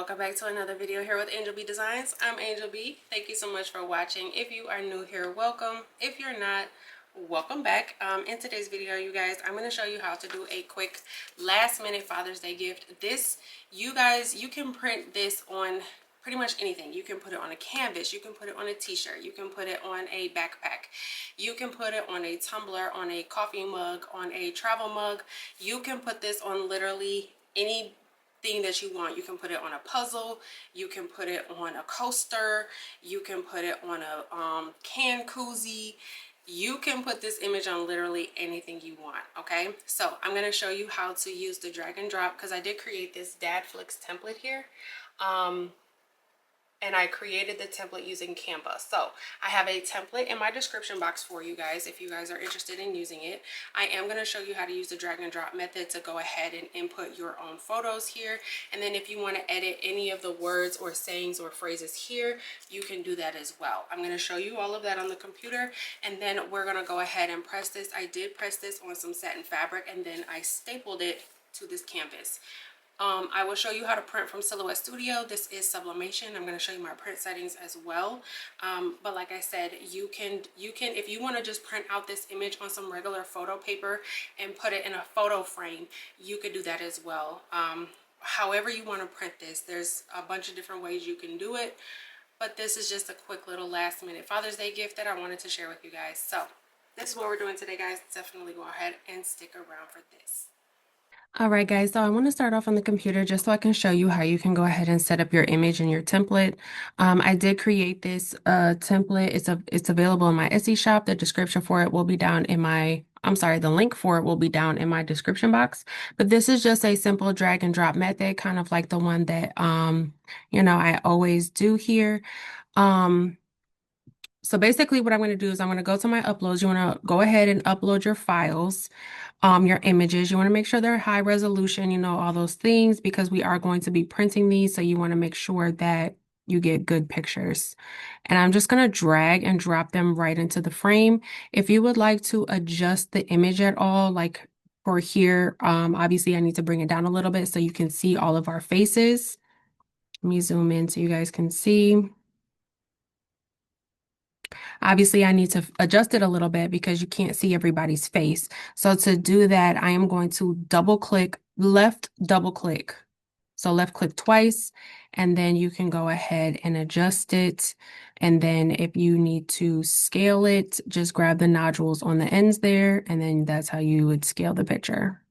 welcome back to another video here with Angel B Designs. I'm Angel B. Thank you so much for watching. If you are new here, welcome. If you're not, welcome back. In today's video, you guys, I'm going to show you how to do a quick last minute Father's Day gift. This, you guys, you can print this on pretty much anything. You can put it on a canvas, you can put it on a t-shirt, you can put it on a backpack, you can put it on a tumbler, on a coffee mug, on a travel mug. You can put this on literally any thing that you want. You can put it on a puzzle, you can put it on a coaster, you can put it on a can koozie. You can put this image on literally anything you want. Okay, so I'm going to show you how to use the drag and drop, because I did create this Dad Flicks template here, and I created the template using Canva. So I have a template in my description box for you guys if you guys are interested in using it. I am going to show you how to use the drag and drop method to go ahead and input your own photos here. And then if you want to edit any of the words or sayings or phrases here, you can do that as well. I'm going to show you all of that on the computer, and then we're going to go ahead and press this. I did press this on some satin fabric, and then I stapled it to this canvas. I will show you how to print from Silhouette Studio. This is Sublimation. I'm going to show you my print settings as well. But like I said, you can if you want to just print out this image on some regular photo paper and put it in a photo frame, you could do that as well. However you want to print this, there's a bunch of different ways you can do it, but this is just a quick little last minute Father's Day gift that I wanted to share with you guys. So this is what we're doing today, guys. Definitely go ahead and stick around for this. All right, guys, so I want to start off on the computer just so I can show you how you can go ahead and set up your image and your template. I did create this template. It's available in my Etsy shop. The description for it will be down in my, the link for it will be down in my description box. But this is just a simple drag and drop method, kind of like the one that, I always do here. So basically what I'm going to do is I'm going to go to my uploads. You want to go ahead and upload your files. Your images, you want to make sure they're high resolution, all those things, because we are going to be printing these. So you want to make sure that you get good pictures. And I'm just going to drag and drop them right into the frame. If you would like to adjust the image at all, like for here, obviously I need to bring it down a little bit so you can see all of our faces. Let me zoom in so you guys can see. Obviously, I need to adjust it a little bit because you can't see everybody's face. So to do that, I am going to double click, left double click. So left click twice, and then you can go ahead and adjust it. And then if you need to scale it, just grab the nodules on the ends there, and then that's how you would scale the picture.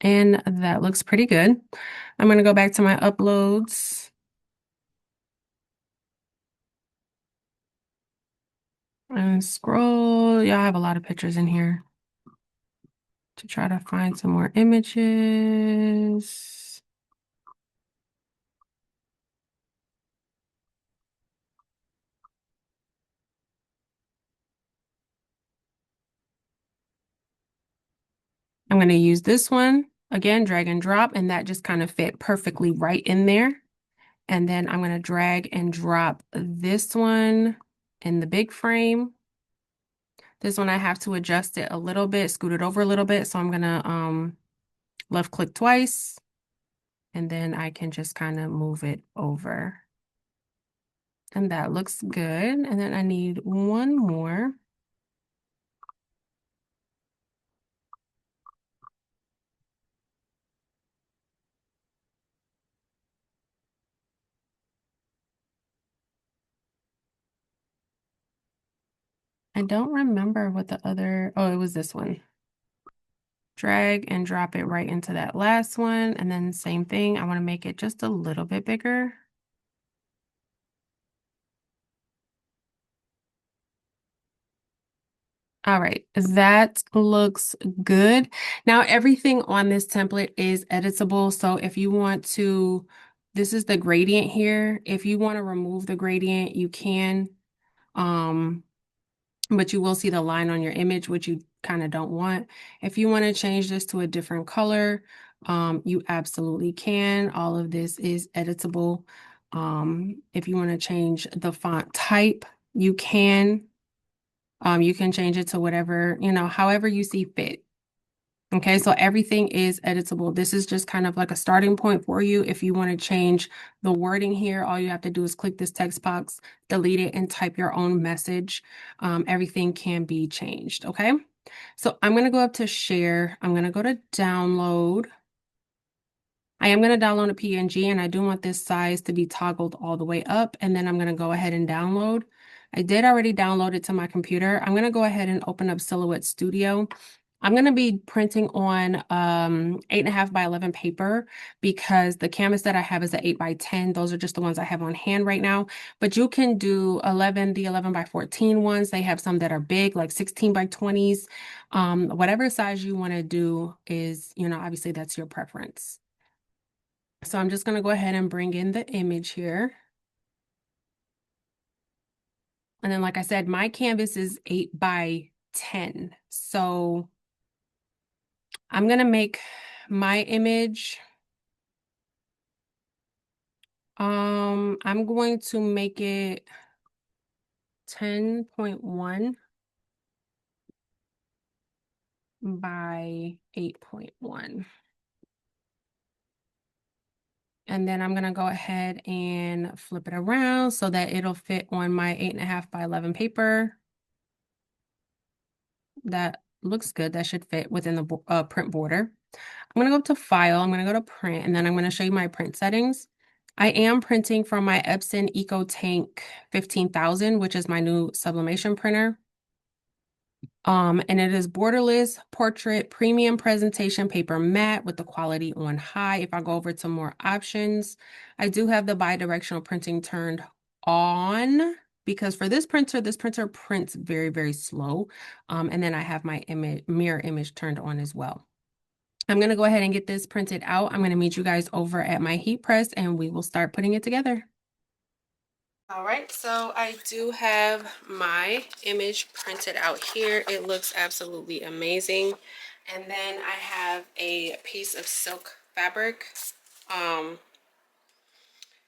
And that looks pretty good. I'm going to go back to my uploads. And scroll. Y'all have a lot of pictures in here to try to find some more images. I'm going to use this one again, drag and drop, and that just kind of fit perfectly right in there. And then I'm going to drag and drop this one in the big frame. This one I have to adjust it a little bit, scoot it over a little bit. So I'm going to left click twice, and then I can just kind of move it over. And that looks good. And then I need one more. I don't remember what the other, oh, it was this one. Drag and drop it right into that last one. And then same thing, I want to make it just a little bit bigger. All right, that looks good. Now everything on this template is editable. So if you want to, this is the gradient here. If you want to remove the gradient, you can. But you will see the line on your image, which you kind of don't want. If you want to change this to a different color, you absolutely can. All of this is editable. If you want to change the font type, you can. You can change it to whatever, however you see fit. Okay, so everything is editable. This is just kind of like a starting point for you. If you want to change the wording here, all you have to do is click this text box, delete it, and type your own message. Everything can be changed, okay? So I'm going to go up to share. I'm going to go to download. I am going to download a PNG, and I do want this size to be toggled all the way up, and then I'm going to go ahead and download. I did already download it to my computer. I'm going to go ahead and open up Silhouette Studio. I'm going to be printing on 8.5 by 11 paper because the canvas that I have is an 8 by 10. Those are just the ones I have on hand right now. But you can do the 11 by 14 ones. They have some that are big, like 16 by 20s. Whatever size you want to do is, obviously that's your preference. So I'm just going to go ahead and bring in the image here. And then, like I said, my canvas is 8 by 10. So I'm going to make my image. I'm going to make it 10.1 by 8.1. And then I'm going to go ahead and flip it around so that it'll fit on my 8.5 by 11 paper. That looks good. That should fit within the print border. I'm going to go to File. I'm going to go to Print, and then I'm going to show you my print settings. I am printing from my Epson EcoTank 15,000, which is my new sublimation printer. And it is borderless portrait premium presentation paper matte with the quality on high. If I go over to more options, I do have the bi-directional printing turned on because for this printer prints very, very slow. And then I have my mirror image turned on as well. I'm going to go ahead and get this printed out. I'm going to meet you guys over at my heat press and we will start putting it together. All right, so I do have my image printed out here. It looks absolutely amazing. And then I have a piece of silk fabric.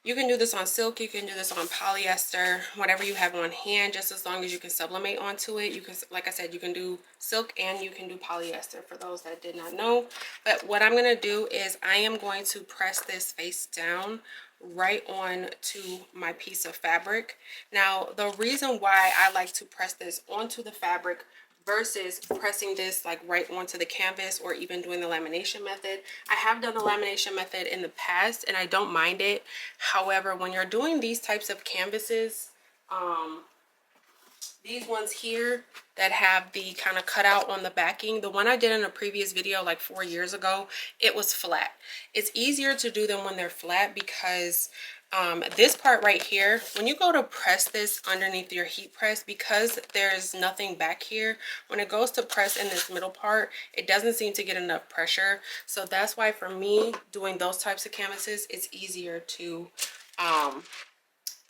You can do this on silk, you can do this on polyester, whatever you have on hand, just as long as you can sublimate onto it. You can, like I said, you can do silk and you can do polyester for those that did not know. But what I'm going to do is I am going to press this face down right on to my piece of fabric. Now, the reason why I like to press this onto the fabric versus pressing this like right onto the canvas or even doing the lamination method. I have done the lamination method in the past and I don't mind it. However, when you're doing these types of canvases, these ones here that have the kind of cutout on the backing, the one I did in a previous video like 4 years ago, it was flat. It's easier to do them when they're flat because this part right here, when you go to press this underneath your heat press, because there's nothing back here, when it goes to press in this middle part, it doesn't seem to get enough pressure. So that's why for me, doing those types of canvases, it's easier to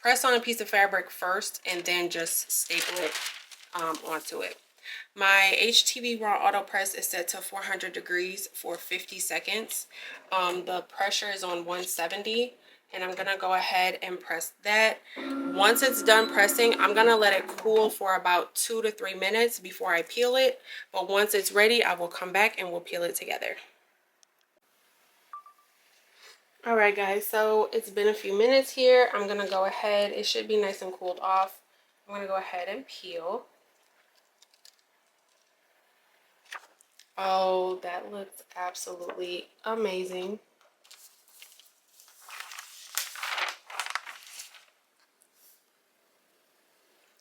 press on a piece of fabric first and then just staple it onto it. My HTV raw auto press is set to 400 degrees for 50 seconds. The pressure is on 170 and I'm gonna go ahead and press that. Once it's done pressing, I'm gonna let it cool for about 2 to 3 minutes before I peel it. But once it's ready, I will come back and we'll peel it together. All right, guys, so it's been a few minutes here. I'm gonna go ahead, it should be nice and cooled off. I'm gonna go ahead and peel. Oh, that looks absolutely amazing.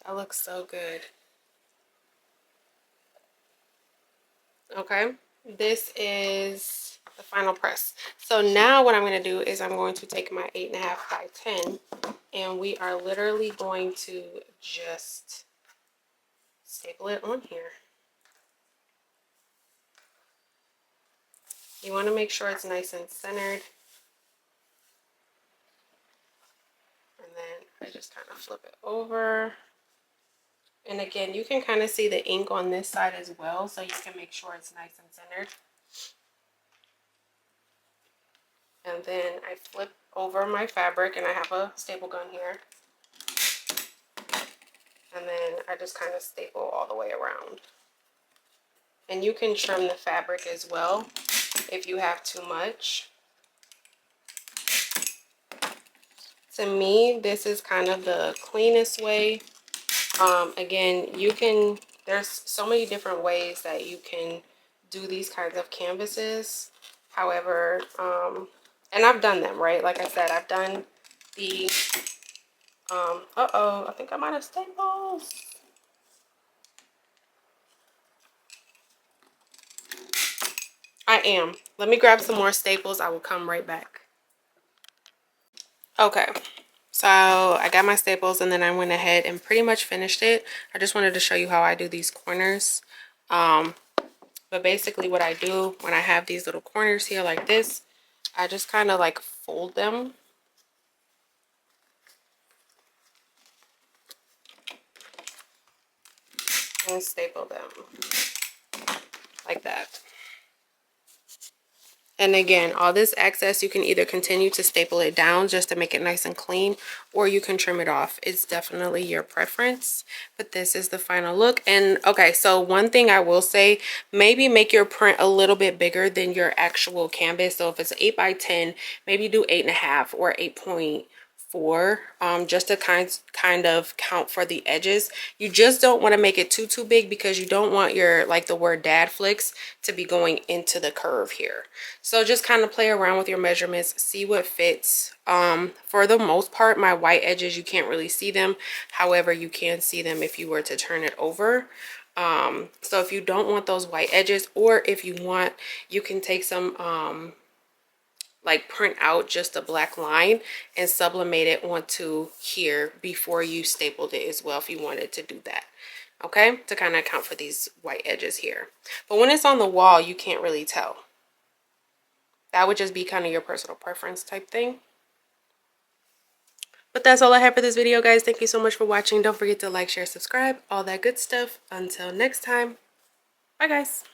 That looks so good. Okay, this is the final press. So now what I'm going to do is I'm going to take my 8.5 by 10 and we are literally going to just staple it on here. You want to make sure it's nice and centered. And then I just kind of flip it over. And again, you can kind of see the ink on this side as well, so you can make sure it's nice and centered. And then I flip over my fabric and I have a staple gun here. And then I just kind of staple all the way around. And you can trim the fabric as well if you have too much. To me, this is kind of the cleanest way. Again, there's so many different ways that you can do these kinds of canvases. However, and I've done them, right? Like I said, I've done the, uh-oh, I think I'm out of staples. I am. Let me grab some more staples. I will come right back. Okay. So I got my staples and then I went ahead and pretty much finished it. I just wanted to show you how I do these corners. But basically what I do when I have these little corners here like this, I just kind of like fold them. And staple them like that. And again, all this excess, you can either continue to staple it down just to make it nice and clean, or you can trim it off. It's definitely your preference, but this is the final look. And okay, so one thing I will say, maybe make your print a little bit bigger than your actual canvas. So if it's 8 by 10, maybe do 8.5 or 8.4, just to kind of count for the edges. You just don't want to make it too big, because you don't want your, like the word dad flicks, to be going into the curve here. So just kind of play around with your measurements, see what fits. For the most part, my white edges, you can't really see them. However, you can see them if you were to turn it over. So if you don't want those white edges, or if you want, you can take some like print out just a black line and sublimate it onto here before you stapled it as well, if you wanted to do that. Okay, to kind of account for these white edges here. But when it's on the wall, you can't really tell. That would just be kind of your personal preference type thing. But that's all I have for this video, guys. Thank you so much for watching. Don't forget to like, share, subscribe, all that good stuff. Until next time, bye guys.